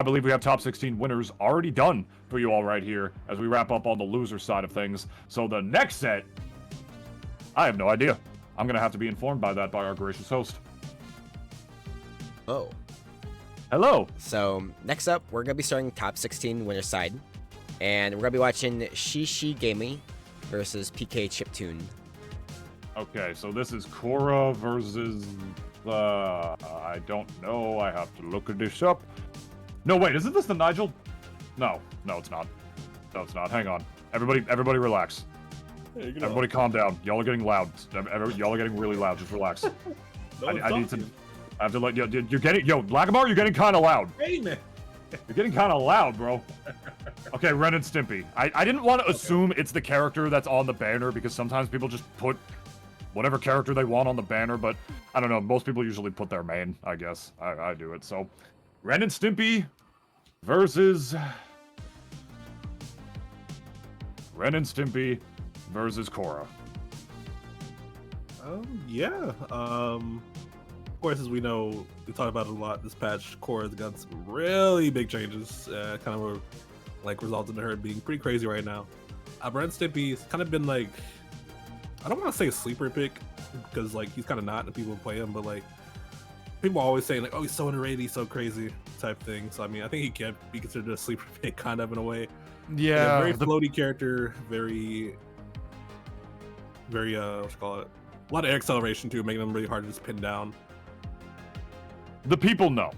believe we have top 16 winners already done for you all right here as we wrap up on the loser side of things. So the next set, I have no idea. I'm going to have to be informed by that by our gracious host. Oh. Hello. So next up, we're going to be starting top 16 winner side. And we're going to be watching Shishigami versus PK Chiptune. Okay, so this is Korra versus... I don't know. I have to look this up. No, wait, isn't this the Nigel? No, it's not. No, it's not. Hang on. Everybody relax. Hey, everybody calm down. Y'all are getting loud. Y'all are getting really loud. Just relax. I need to... I have to let... You're getting... Yo, Lagamar, you're getting kind of loud. Hey, man. You're getting kind of loud, bro. Okay, Ren and Stimpy. I didn't want to assume it's the character that's on the banner because sometimes people just put whatever character they want on the banner, but I don't know. Most people usually put their main, I guess. I do it. So, Ren and Stimpy versus... Ren and Stimpy versus Korra. Yeah. Of course, as we know, we talked about it a lot this patch. Korra's got some really big changes. Kind of like resulted in her being pretty crazy right now. Ren Stimpy's kind of been like, I don't want to say a sleeper pick because like he's kind of not, and people play him, but like people are always saying like, oh, he's so underrated, he's so crazy type thing. So I mean, I think he can be considered a sleeper pick kind of in a way. Yeah, very floaty character, very what you call it? A lot of air acceleration too, making him really hard to just pin down. The people know.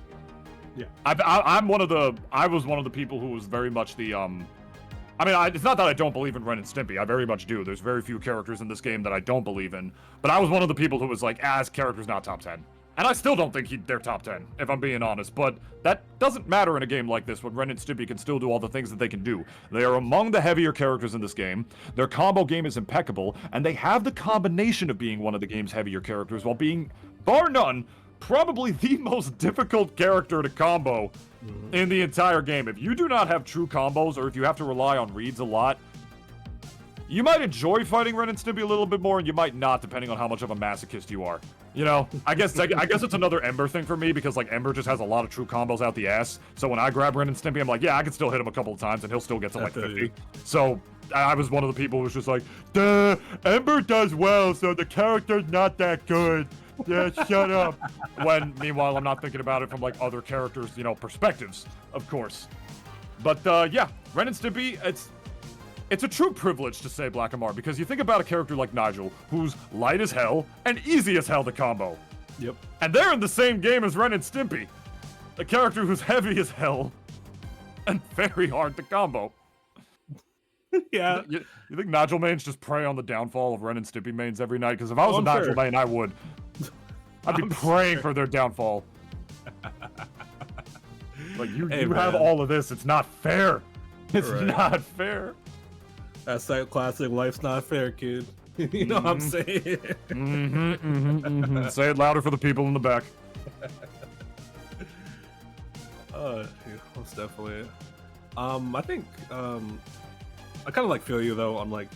Yeah, I was one of the people who was very much the I mean, it's not that I don't believe in Ren and Stimpy. I very much do. There's very few characters in this game that I don't believe in. But I was one of the people who was like, this character's not top 10. And I still don't think they're top 10, if I'm being honest. But that doesn't matter in a game like this when Ren and Stimpy can still do all the things that they can do. They are among the heavier characters in this game. Their combo game is impeccable. And they have the combination of being one of the game's heavier characters while being, bar none, probably the most difficult character to combo in the entire game. If you do not have true combos, or if you have to rely on reads a lot, you might enjoy fighting Ren and Stimpy a little bit more, and you might not, depending on how much of a masochist you are. You know, I guess it's another Ember thing for me, because like Ember just has a lot of true combos out the ass. So when I grab Ren and Stimpy, I'm like, yeah, I can still hit him a couple of times, and he'll still get to like 50. So I was one of the people who was just like, duh, Ember does well, so the character's not that good. Yeah, shut up. When, meanwhile, I'm not thinking about it from, like, other characters', you know, perspectives, of course. But, yeah, Ren and Stimpy, it's a true privilege to say Blackamar, because you think about a character like Nigel, who's light as hell and easy as hell to combo. Yep. And they're in the same game as Ren and Stimpy. A character who's heavy as hell and very hard to combo. Yeah. You think Nigel mains just prey on the downfall of Ren and Stimpy mains every night? Because if I was a Nigel main, I would. I'd be praying for their downfall. Like, you have all of this. It's not fair. It's not fair. That's that classic, life's not fair, kid. You know what I'm saying? Say it louder for the people in the back. Yeah, most definitely. I think, I kind of like feel you though on like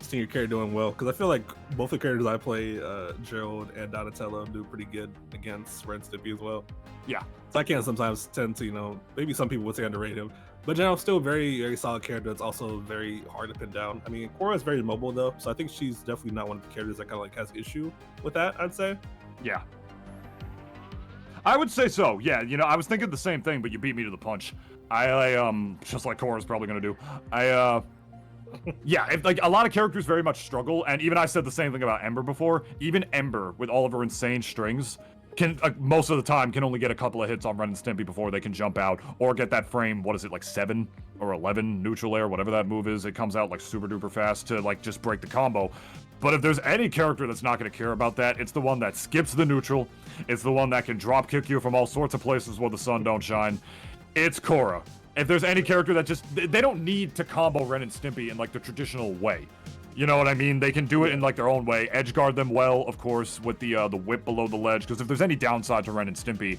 seeing your character doing well, because I feel like both the characters I play, Gerald and Donatello, do pretty good against Ren Stimpy as well. Yeah. So I can sometimes tend to, you know, maybe some people would say underrate him, but Gerald's still very, very solid character. That's also very hard to pin down. I mean, Korra is very mobile though, so I think she's definitely not one of the characters that kind of like has issue with that, I'd say. Yeah. I would say so. Yeah, you know, I was thinking the same thing, but you beat me to the punch. I just like Korra's probably gonna do. Yeah, like a lot of characters very much struggle, and even I said the same thing about Ember before. Even Ember, with all of her insane strings, can most of the time can only get a couple of hits on Ren and Stimpy before they can jump out or get that frame. What is it, like 7 or 11 neutral air, whatever that move is? It comes out like super duper fast to like just break the combo. But if there's any character that's not going to care about that, it's the one that skips the neutral. It's the one that can drop kick you from all sorts of places where the sun don't shine. It's Korra. If there's any character that just, they don't need to combo Ren and Stimpy in like the traditional way. You know what I mean? They can do it in like their own way. Edge guard them well, of course, with the whip below the ledge. Because if there's any downside to Ren and Stimpy,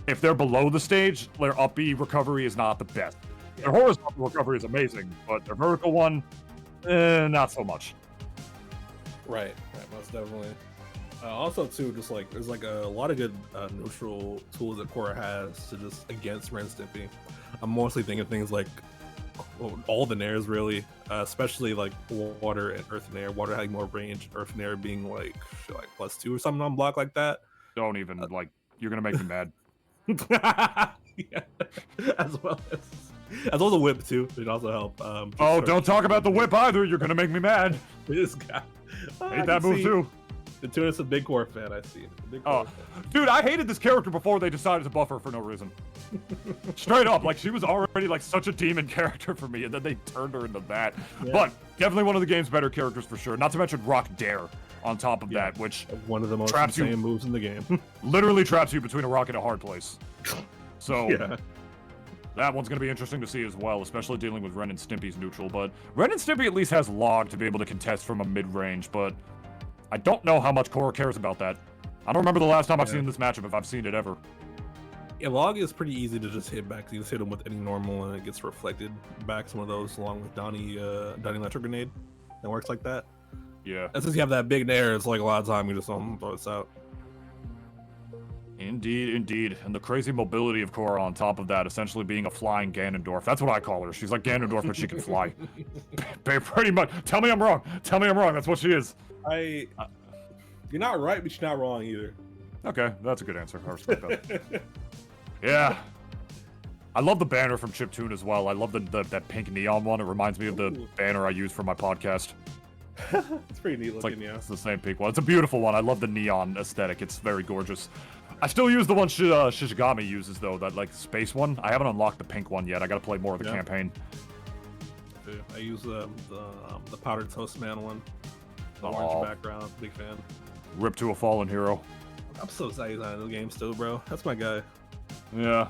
if they're below the stage, their up B recovery is not the best. Their horizontal recovery is amazing, but their vertical one, not so much. Right, most definitely. Also, too, just like there's like a lot of good neutral tools that Korra has to just against Ren Stimpy. I'm mostly thinking things like all the nairs really, especially like water and earth and air. Water having more range, earth and air being like +2 or something on block like that. Don't even like. You're gonna make me mad. Yeah. as well as the whip too. It also help. Oh, don't talk about the whip either. You're gonna make me mad. This guy. Hate that move too. The Tuna's a big Korra fan, I see. Oh, dude, I hated this character before they decided to buff her for no reason. Straight up, like she was already like such a demon character for me, and then they turned her into that. Yeah. But definitely one of the game's better characters for sure. Not to mention Rock Dare on top of that, which one of the most traps insane moves in the game. Literally traps you between a rock and a hard place. So yeah. That one's going to be interesting to see as well, especially dealing with Ren and Stimpy's neutral. But Ren and Stimpy at least has log to be able to contest from a mid-range, but I don't know how much Korra cares about that. I don't remember the last time I've seen this matchup, if I've seen it ever. Yeah, log is pretty easy to just hit back. You just hit him with any normal and it gets reflected back. Some of those along with Donnie Electric Grenade. That works like that. Yeah. And since you have that big nair, it's like a lot of time you just throw this out. Indeed, indeed. And the crazy mobility of Korra on top of that, essentially being a flying Ganondorf. That's what I call her. She's like Ganondorf, but she can fly. Pretty much. Tell me I'm wrong. Tell me I'm wrong. That's what she is. You're not right, but you're not wrong either. Okay, that's a good answer. I respect that. Yeah. I love the banner from Chiptune as well. I love that pink neon one. It reminds me of the banner I use for my podcast. It's pretty neat looking, yeah. It's the same pink one. It's a beautiful one. I love the neon aesthetic. It's very gorgeous. I still use the one Shishigami uses, though, that like space one. I haven't unlocked the pink one yet. I gotta play more of the campaign. I use the Powdered Toast Man one. The orange background. Big fan. Rip to a fallen hero. I'm so excited on the game still, bro. That's my guy. Yeah.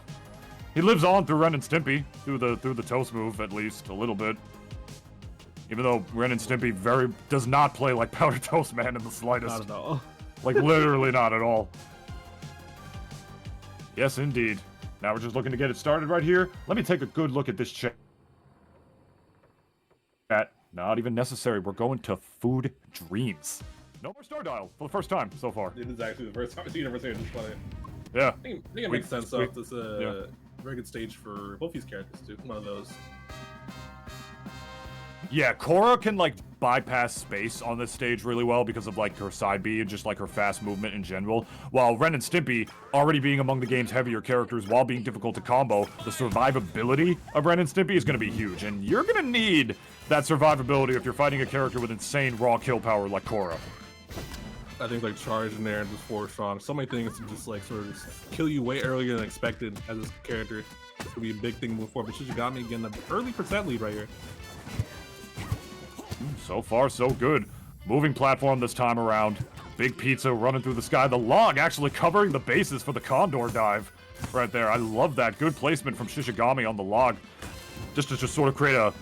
He lives on through Ren and Stimpy, through the toast move, at least, a little bit. Even though Ren and Stimpy does not play like Powder Toast Man in the slightest. Not at all. Like, literally not at all. Yes, indeed. Now we're just looking to get it started right here. Let me take a good look at this chat. Not even necessary. We're going to Food Dreams. No more Star Dial for the first time so far. It is actually the first time I've seen it. It's funny. Yeah. I think it makes sense, though. It's a very good stage for both these characters, too. One of those. Yeah, Korra can, like, bypass space on this stage really well because of, like, her side B and just, like, her fast movement in general. While Ren and Stimpy, already being among the game's heavier characters while being difficult to combo, the survivability of Ren and Stimpy is going to be huge. And you're going to need that survivability if you're fighting a character with insane raw kill power like Korra. I think, like, charge in there and just 4 strong. So many things to just, like, sort of just kill you way earlier than expected as this character. It's going to be a big thing moving forward. But Shishigami getting an early percent lead right here. So far, so good. Moving platform this time around. Big pizza running through the sky. The log actually covering the bases for the Condor dive right there. I love that. Good placement from Shishigami on the log. Just to sort of create a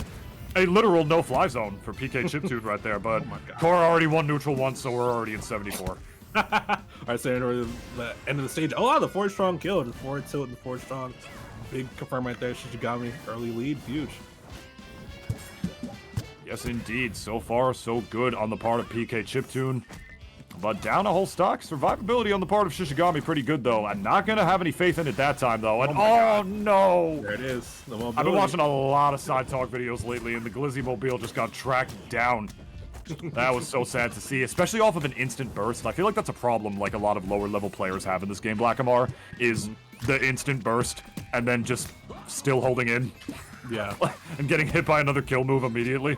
literal no-fly zone for PK Chiptune right there. But Korra already won neutral once, so we're already in 74. Alright, so the end of the stage. Oh, wow, the 4 strong kill. Just 4 tilt and 4 strong. Big confirm right there. Shishigami, early lead. Huge. Yes, indeed. So far, so good on the part of PK Chiptune. But down a whole stock. Survivability on the part of Shishigami pretty good, though. I'm not going to have any faith in it that time, though. And oh no! There it is. I've been watching a lot of side talk videos lately, and the Glizzy Mobile just got tracked down. That was so sad to see, especially off of an instant burst. I feel like that's a problem like a lot of lower-level players have in this game, Blackamar, is the instant burst, and then just still holding in. Yeah. And getting hit by another kill move immediately.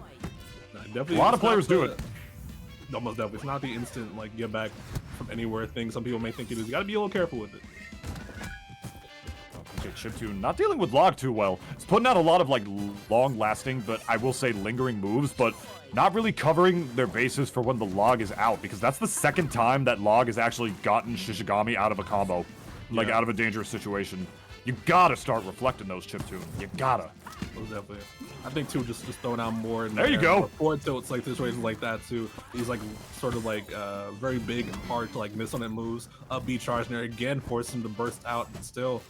Definitely, a lot of players do it. Almost definitely. It's not the instant, like, get back from anywhere thing some people may think it is. You gotta be a little careful with it. Okay, Chiptune not dealing with log too well. It's putting out a lot of, like, long-lasting, but I will say lingering moves, but not really covering their bases for when the log is out, because that's the second time that log has actually gotten Shishigami out of a combo. Like, out of a dangerous situation. You gotta start reflecting those, Chiptune. You gotta. Most definitely. I think too, just throwing out more. There you go. Forward tilts like situations like that too. He's like sort of like very big and hard to like miss on it moves. Up B charge in there again, force him to burst out, but still.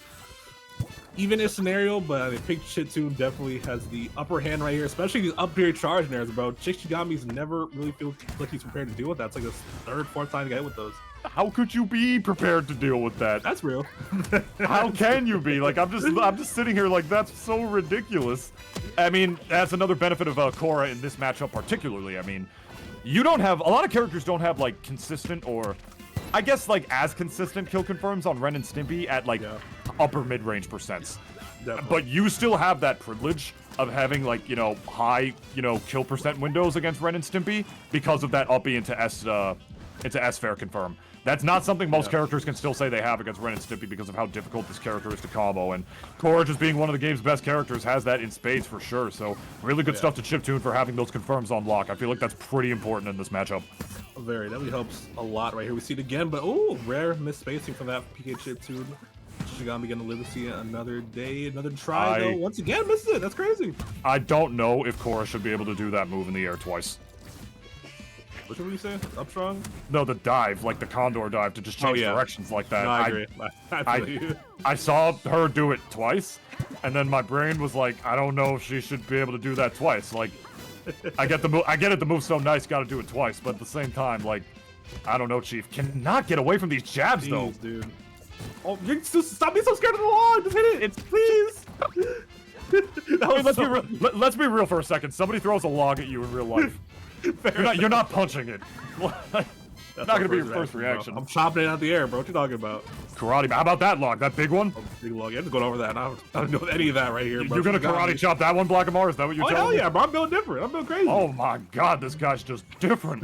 even a scenario, but I mean, Pink Chiptune definitely has the upper hand right here, especially these up tier charge nairs, bro. Shishigami's never really feel like he's prepared to deal with that. It's like this third, fourth time to get hit with those. How could you be prepared to deal with that? That's real. How can you be? Like, I'm just sitting here like, that's so ridiculous. I mean, that's another benefit of Korra in this matchup particularly. I mean, you don't have, a lot of characters don't have like consistent or, I guess like as consistent kill confirms on Ren and Stimpy at like upper mid-range percents. Definitely. But you still have that privilege of having like, you know, high, you know, kill percent windows against Ren and Stimpy because of that uppy into S fair confirm. That's not something most characters can still say they have against Ren and Stimpy because of how difficult this character is to combo. And Korra, just being one of the game's best characters, has that in spades for sure. So really good stuff to Chiptune for having those confirms on lock. I feel like that's pretty important in this matchup. Very, that really helps a lot right here. We see it again, but oh, rare misspacing from that PK Chiptune. Shishigami gonna live to see another day, another try though. Once again, missed it. That's crazy. I don't know if Korra should be able to do that move in the air twice. Which one were you saying? Up strong? No, the dive, like the Condor dive, to just change directions like that. No, I agree. I saw her do it twice, and then my brain was like, I don't know if she should be able to do that twice. Like, I get it, the move's so nice, gotta do it twice, but at the same time, like, I don't know, Chief. Cannot get away from these jabs, though. Dude. Oh, stop being so scared of the log! Just hit it! It's please! Let's be real for a second. Somebody throws a log at you in real life. You're not punching it. That's not gonna be your first reaction. I'm chopping it out the air, bro. What you talking about? Karate. How about that log? That big one? Oh, big log. Yeah, I'm just going over that. I don't know any of that right here, bro. You're gonna karate chop that one, Black Amar? Is that what you're telling me? Oh, hell yeah, bro. I'm built different. I'm built crazy. Oh my god, this guy's just different.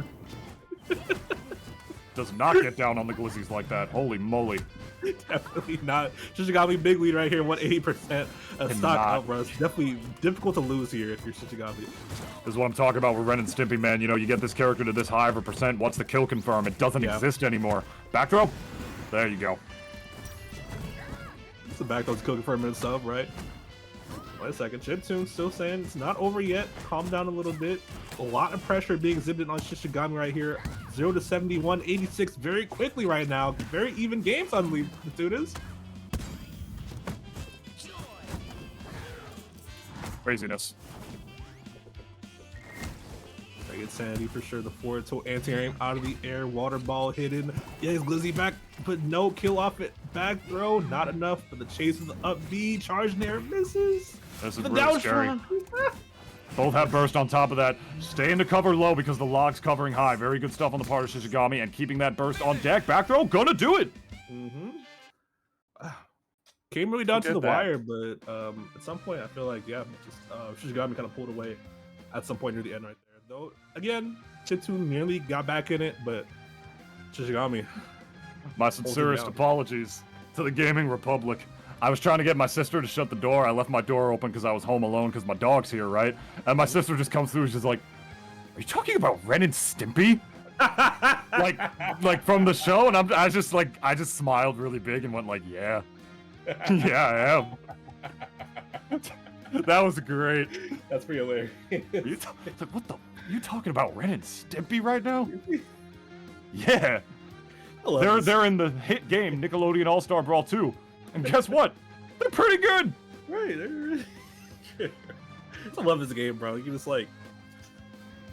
Does not get down on the glizzies like that. Holy moly. Definitely not. Shishigami big lead right here, 180% stock out, bro. It's definitely difficult to lose here if you're Shishigami. This is what I'm talking about with Ren and Stimpy, man. You know, you get this character to this high of a percent. What's the kill confirm? It doesn't exist anymore. Back throw? There you go. It's the back throw's kill confirm and stuff, right? Wait a second. Chiptune still saying it's not over yet. Calm down a little bit. A lot of pressure being exhibited on Shishigami right here. 0 to 71, 86 very quickly right now. Very even game suddenly, the dude is. Craziness. Very good sanity for sure. The forward tilt anti-aim out of the air. Water ball hidden. Yeah, he's glizzy back, but no kill off it. Back throw, not enough. But the chase of the up B. Charge nair misses. This is really scary. Both have burst on top of that. Stay into cover low because the log's covering high. Very good stuff on the part of Shishigami and keeping that burst on deck. Back throw, gonna do it. Came really down to the wire, but at some point I feel like, just Shishigami kind of pulled away at some point near the end right there. Though, again, Chiptune nearly got back in it, but Shishigami. My sincerest apologies to the Gaming Republic. I was trying to get my sister to shut the door. I left my door open because I was home alone because my dog's here, right? And my sister just comes through and she's like, are you talking about Ren and Stimpy? like from the show? And I just smiled really big and went like, yeah. Yeah, I am. That was great. That's pretty hilarious. What the? You talking about Ren and Stimpy right now? Yeah. They're in the hit game Nickelodeon All-Star Brawl 2. And guess what? They're pretty good. Right. I love this game, bro. You can just like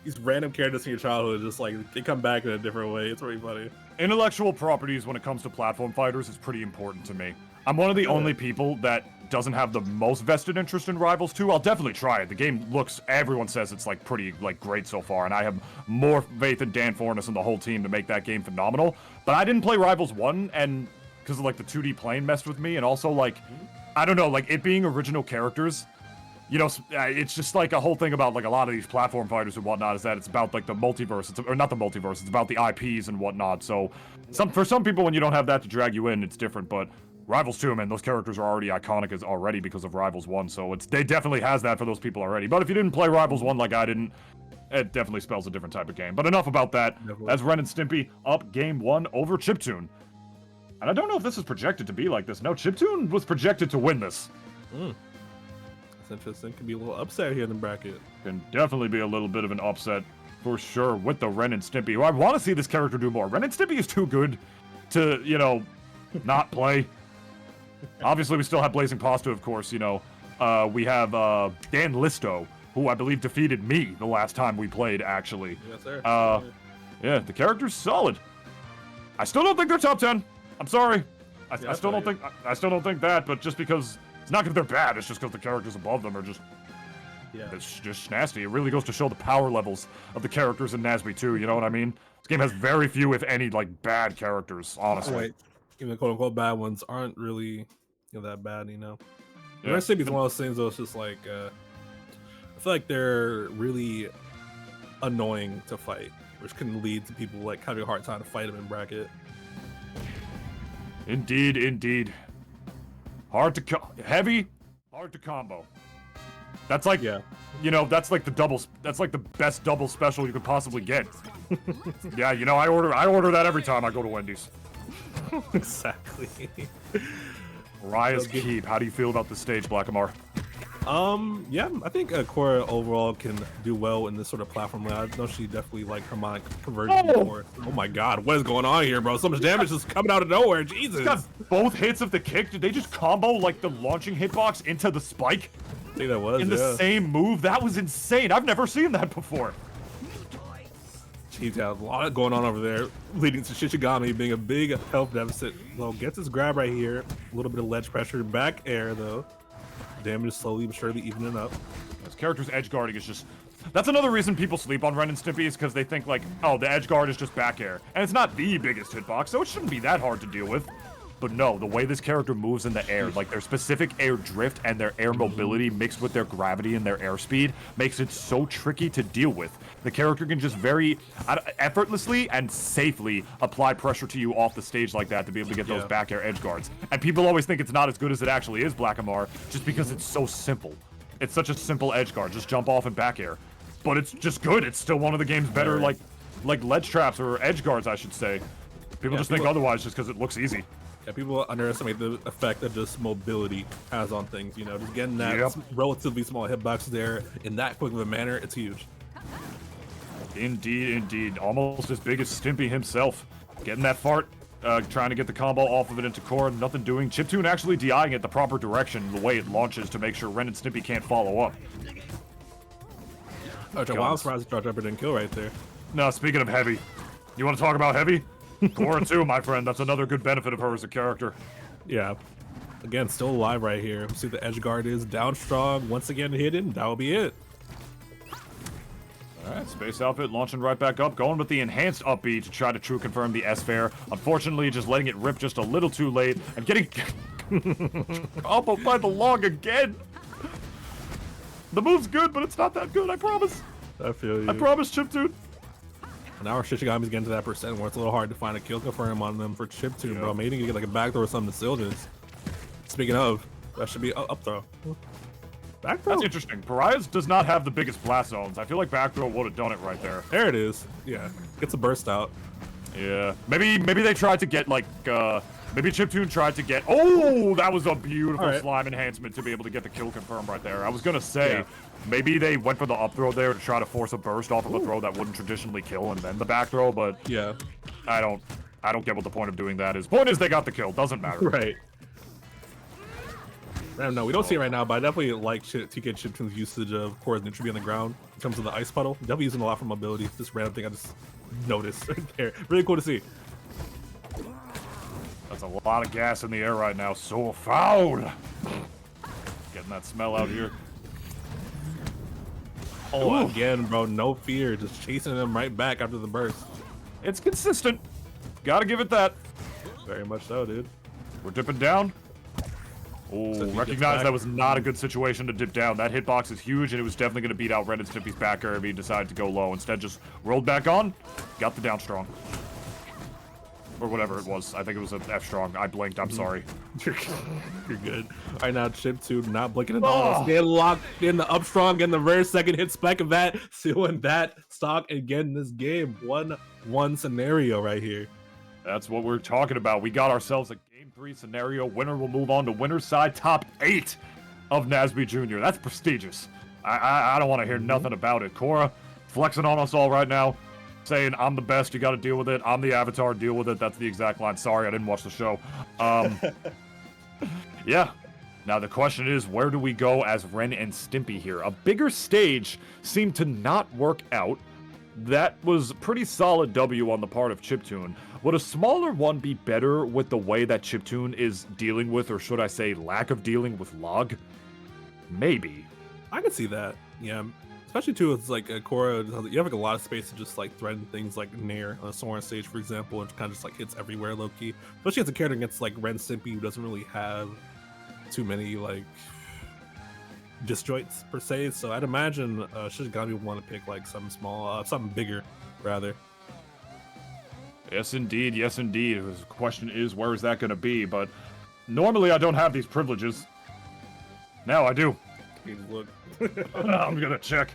these random characters in your childhood, just like they come back in a different way. It's really funny. Intellectual properties when it comes to platform fighters is pretty important to me. I'm one of the only people that doesn't have the most vested interest in Rivals 2. I'll definitely try it. The game looks, everyone says it's like pretty great so far, and I have more faith in Dan Fornes and the whole team to make that game phenomenal. But I didn't play Rivals 1 and because of like the 2D plane messed with me, and also like, I don't know, like it being original characters, you know, it's just like a whole thing about like a lot of these platform fighters and whatnot is that it's about like the multiverse, or not the multiverse, it's about the IPs and whatnot. So for some people, when you don't have that to drag you in, it's different. But Rivals 2, man, those characters are already iconic already because of Rivals 1, so they definitely has that for those people already. But if you didn't play Rivals 1 like I didn't, it definitely spells a different type of game. But enough about that. That's Ren and Stimpy up game 1 over Chiptune. And I don't know if this is projected to be like this. No, Chiptune was projected to win this. That's interesting. Could be a little upset here in the bracket. Can definitely be a little bit of an upset for sure with the Ren and Stimpy. I want to see this character do more. Ren and Stimpy is too good to, you know, not play. Obviously, we still have Blazing Pasta, of course. You know, we have Dan Listo, who I believe defeated me the last time we played. Actually, Yes, sir. yeah, the character's solid. I still don't think they're top 10. I'm sorry. I still don't think that. But just because it's not because they're bad, it's just because the characters above them are just. Yeah. It's just nasty. It really goes to show the power levels of the characters in NASB2, you know what I mean? This game has very few, if any, like, bad characters, honestly. Right. Even the quote-unquote bad ones aren't really that bad, you know? Yeah. Ren Stimpy is one of those things, though, it's just like, I feel like they're really annoying to fight, which can lead to people, like, having a hard time to fight them in bracket. Indeed, indeed. Heavy, hard to combo. That's like, you know, that's like the best double special you could possibly get. Yeah, you know, I order that every time I go to Wendy's. Exactly. Raya's Keep. How do you feel about the stage, Blackamar? Yeah, I think Korra overall can do well in this sort of platform. I know she definitely like harmonic conversion before. Oh my god, what is going on here, bro? So much damage is coming out of nowhere. Jesus. Got both hits of the kick. Did they just combo like the launching hitbox into the spike? I think that was in the same move? That was insane. I've never seen that before. He's got a lot going on over there, leading to Shishigami being a big health deficit. Well, gets his grab right here. A little bit of ledge pressure, back air though. Damage is slowly but surely evening up. This character's edge guarding is just... That's another reason people sleep on Ren and Stimpy is because they think like, oh, the edge guard is just back air. And it's not the biggest hitbox, so it shouldn't be that hard to deal with. But no, the way this character moves in the air, like their specific air drift and their air mobility mixed with their gravity and their airspeed makes it so tricky to deal with. The character can just very effortlessly and safely apply pressure to you off the stage like that to be able to get those back air edge guards. And people always think it's not as good as it actually is, Blackamar, just because it's so simple. It's such a simple edge guard, just jump off and back air. But it's just good. It's still one of the game's better like ledge traps or edge guards, I should say. People just think otherwise just because it looks easy. Yeah, people underestimate the effect that just mobility has on things, you know, just getting that relatively small hitbox there in that quick of a manner, it's huge. Indeed, indeed. Almost as big as Stimpy himself. Getting that fart, trying to get the combo off of it into Korra, nothing doing. Chiptune actually DIing it the proper direction, the way it launches to make sure Ren and Stimpy can't follow up. Oh, wow, I'm surprised Jar Jumper didn't kill right there. No, speaking of heavy, you want to talk about heavy? Korra too, my friend. That's another good benefit of her as a character. Yeah. Again, still alive right here. See the edge guard is down strong. Once again hidden. That will be it. Alright, Space Outfit launching right back up. Going with the enhanced up B to try to true confirm the S-Fair. Unfortunately, just letting it rip just a little too late. And getting comboed by the log again. The move's good, but it's not that good, I promise. I feel you. I promise, Chiptune. Now our Shishigami's getting to that percent where it's a little hard to find a kill confirm on them for Chiptune, bro. Maybe you can get like a back throw or something to Silges. Speaking of, that should be up throw. Back throw? That's interesting. Pariah's does not have the biggest blast zones. I feel like back throw would have done it right there. There it is. Yeah, gets a burst out. Yeah, maybe they tried to get like, maybe Chiptune tried to get, oh, that was a beautiful slime enhancement to be able to get the kill confirm right there. I was gonna say, maybe they went for the up throw there to try to force a burst off of a throw that wouldn't traditionally kill and then the back throw, but yeah, I don't get what the point of doing that is. Point is they got the kill, doesn't matter. Right. I don't know, we don't see it right now, but I definitely like TK Chiptune's usage of Korra's neutral on the ground in terms of the ice puddle. Definitely using a lot for mobility. This random thing I just noticed right there. Really cool to see. That's a lot of gas in the air right now. So foul. Getting that smell out here. Oh, again, bro, no fear. Just chasing them right back after the burst. It's consistent. Gotta give it that. Very much so, dude. We're dipping down. Oh, So recognize that was not a good situation to dip down. That hitbox is huge, and it was definitely going to beat out Ren and Stimpy's back air if he decided to go low. Instead, just rolled back on, got the down strong. Or whatever it was. I think it was an F strong. I blinked. I'm sorry. You're good. All right, now Chiptune not blinking at all. Getting locked in the up strong, getting the very second hit spike of that, sealing that stock, and getting this game 1-1 scenario right here. That's what we're talking about. We got ourselves a Game 3 scenario. Winner will move on to winner's side top 8 of NASB Junior. That's prestigious. I don't want to hear nothing about it. Korra flexing on us all right now, saying, I'm the best, you got to deal with it. I'm the avatar, deal with it. That's the exact line. Sorry, I didn't watch the show. Yeah. Now the question is, where do we go as Ren and Stimpy here? A bigger stage seemed to not work out. That was a pretty solid W on the part of Chiptune. Would a smaller one be better with the way that Chiptune is dealing with, or should I say lack of dealing with Log? Maybe. I can see that. Yeah. Especially too with like a Korra, you have like a lot of space to just like threaten things like Nair on a Soren stage, for example, and kind of just like hits everywhere low key. Especially as a character against like Ren Stimpy, who doesn't really have too many like disjoints per se. So I'd imagine Shishigami would want to pick like something small, something bigger rather. Yes, indeed. Yes, indeed. The question is, where is that going to be? But normally I don't have these privileges. Now I do. Look. I'm going to check.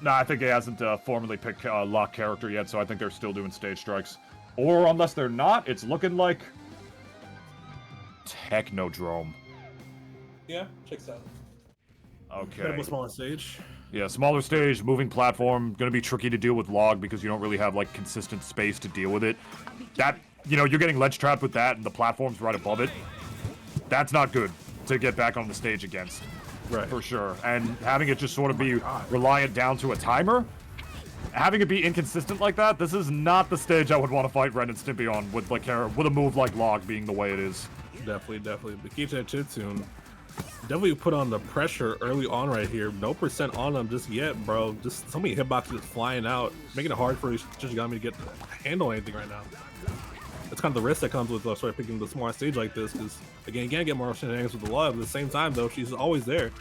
Nah, I think he hasn't formally picked lock character yet, so I think they're still doing stage strikes. Or unless they're not, it's looking like Technodrome. Yeah, checks out. Okay. Smaller stage. Yeah, smaller stage, moving platform, gonna be tricky to deal with Log because you don't really have like consistent space to deal with it. That, you know, you're getting ledge trapped with that and the platform's right above it. That's not good to get back on the stage against. Right. For sure. And having it just sort of be reliant down to a timer, having it be inconsistent like that, this is not the stage I would want to fight Ren and Stimpy on with like with a move like Log being the way it is. Definitely. But keep that Chiptune. Definitely put on the pressure early on right here. No percent on him just yet, bro. Just so many hitboxes just flying out, making it hard for Shishigami to get handle anything right now. That's kind of the risk that comes with sort of picking the smart stage like this, because again, you can't get more shenanigans with the Love. At the same time, though, she's always there.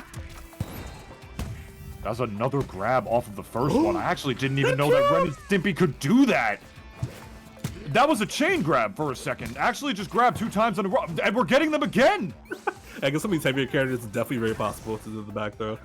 That's another grab off of the first one. I actually didn't even know that Ren and Stimpy could do that. That was a chain grab for a second. Actually, just grabbed 2 times in a row, and we're getting them again. I guess some of these heavier characters, it's definitely very possible to do the back throw.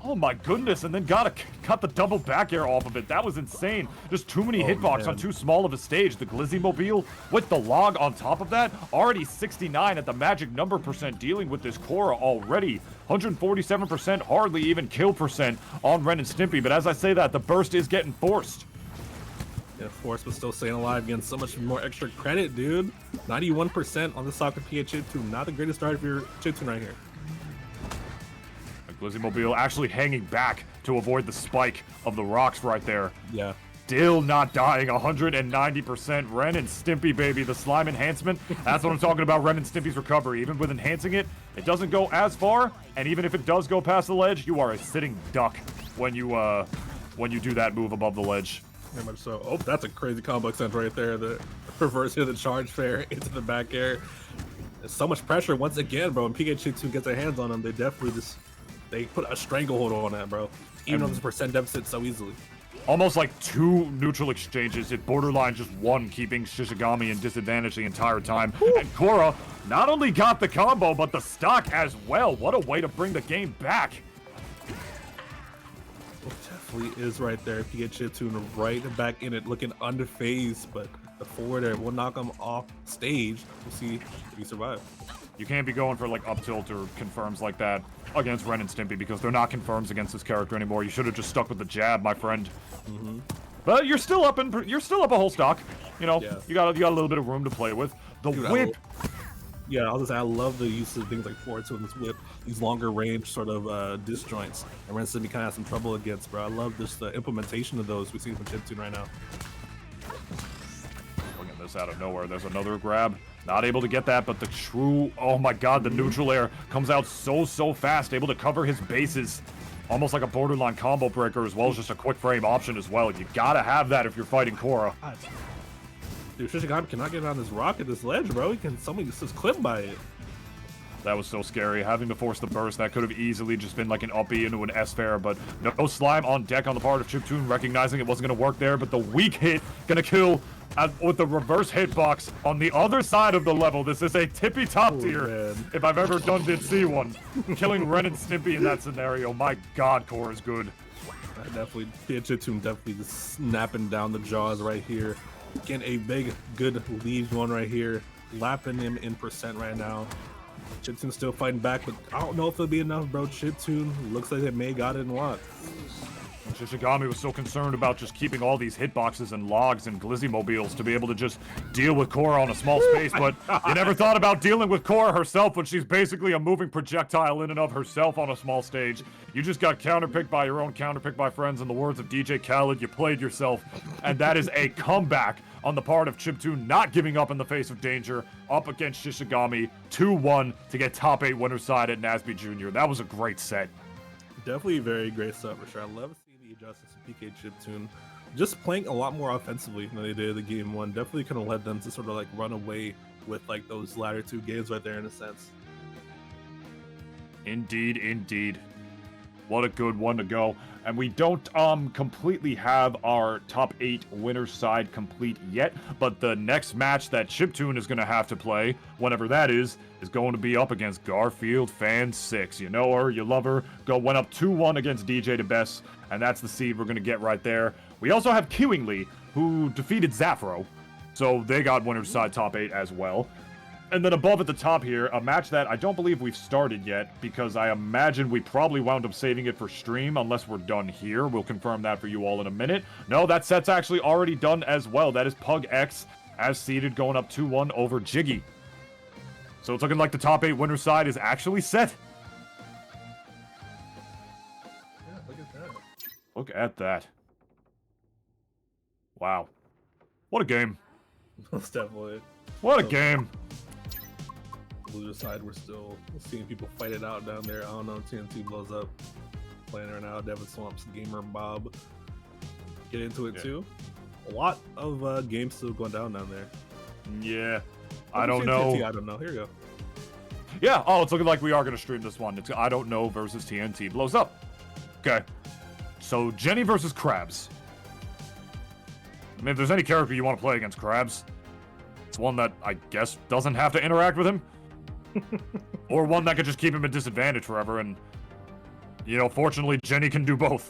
Oh my goodness, and then gotta cut the double back air off of it. That was insane. Just too many hitbox on too small of a stage. The Glizzy Mobile with the Log on top of that. Already 69 at the magic number percent dealing with this Korra already. 147%, hardly even kill percent on Ren and Stimpy. But as I say that, the burst is getting forced. Yeah, Force was still staying alive, getting so much more extra credit, dude. 91% on the Soccer PA Chiptune. Not the greatest start for your Chiptune right here. Glizzy Mobile actually hanging back to avoid the spike of the rocks right there. Yeah. Still not dying, 190%. Ren and Stimpy, baby, the slime enhancement. That's what I'm talking about, Ren and Stimpy's recovery. Even with enhancing it, it doesn't go as far, and even if it does go past the ledge, you are a sitting duck when you do that move above the ledge. Very much so. Oh, that's a crazy combo extent right there. The reverse of the charge fair into the back air. There's so much pressure once again, bro. When Pikachu gets their hands on them, they definitely they put a stranglehold on that, bro. Even on this percent deficit so easily. Almost like 2 neutral exchanges. It borderline just 1, keeping Shishigami in disadvantage the entire time. And Korra not only got the combo, but the stock as well. What a way to bring the game back. Definitely is right there. Pikachu right back in it, looking underphased, but the forward air will knock him off stage. We'll see if he survives. You can't be going for like up tilt or confirms like that against Ren and Stimpy because they're not confirms against this character anymore. You should have just stuck with the jab, my friend. But you're still up a whole stock. You know, you got a little bit of room to play with. The whip. Yeah, I'll just say I love the use of things like forward tilt in this whip, these longer range sort of disjoints. And Ren Stimpy kind of has some trouble against, bro. I love just the implementation of those we see from Chiptune right now. Bringing this out of nowhere. There's another grab. Not able to get that, but the true, oh my god, the neutral air comes out so fast, able to cover his bases. Almost like a borderline combo breaker as well as just a quick frame option as well. You gotta have that if you're fighting Korra. Dude, Shishigami cannot get on this rock at this ledge, bro. Somebody gets just clipped by it. That was so scary. Having to force the burst, that could have easily just been like an uppie into an S-fair, but no slime on deck on the part of Chiptune, recognizing it wasn't going to work there, but the weak hit going to kill with the reverse hitbox on the other side of the level. This is a tippy top tier, man. if I've ever did see one. Killing Ren and Stimpy in that scenario. My god, Korra is good. Definitely, Chiptune definitely just snapping down the jaws right here. Getting a big, good lead one right here. Lapping him in percent right now. Chiptune still fighting back, but I don't know if it'll be enough, bro. Chiptune looks like they may got it in lock. Shishigami was so concerned about just keeping all these hitboxes and logs and glizzy-mobiles to be able to just deal with Korra on a small space, but you never thought about dealing with Korra herself when she's basically a moving projectile in and of herself on a small stage. You just got counterpicked by your own, counterpicked by friends. In the words of DJ Khaled, you played yourself, and that is a comeback on the part of Chiptune, not giving up in the face of danger, up against Shishigami, 2-1 to get top 8 winner side at NASB Junior. That was a great set. Definitely a very great stuff for sure. I love seeing the adjustments in PK Chiptune just playing a lot more offensively than they did in the game one. Definitely kind of led them to sort of like run away with like those latter 2 games right there in a sense. Indeed, indeed. What a good one to go. And we don't completely have our top 8 winner side complete yet, but the next match that Chiptune is going to have to play, whenever that is going to be up against Garfield Fan 6. You know her, you love her. Went up 2-1 against DJ DeBess, and that's the seed we're going to get right there. We also have Kiwingly, who defeated Zafro, so they got winner's side top 8 as well. And then above at the top here, a match that I don't believe we've started yet, because I imagine we probably wound up saving it for stream, unless we're done here. We'll confirm that for you all in a minute. No, that set's actually already done as well. That is Pug X, as seeded, going up 2-1 over Jiggy. So it's looking like the top 8 winner side is actually set. Yeah, look at that. Look at that. Wow. What a game. Most definitely. What a game. Loser side, we're still seeing people fight it out down there. I don't know, TNT blows up. Playing right now, Devin Swamps, Gamer Bob. Get into it too. A lot of games still going down there. Yeah. I don't know. TNT, I don't know. Here we go. Yeah, oh, it's looking like we are going to stream this one. It's I don't know versus TNT blows up. Okay. So, Jenny versus Krabs. I mean, if there's any character you want to play against Krabs, it's one that I guess doesn't have to interact with him. Or one that could just keep him at disadvantage forever, and, you know, fortunately, Jenny can do both.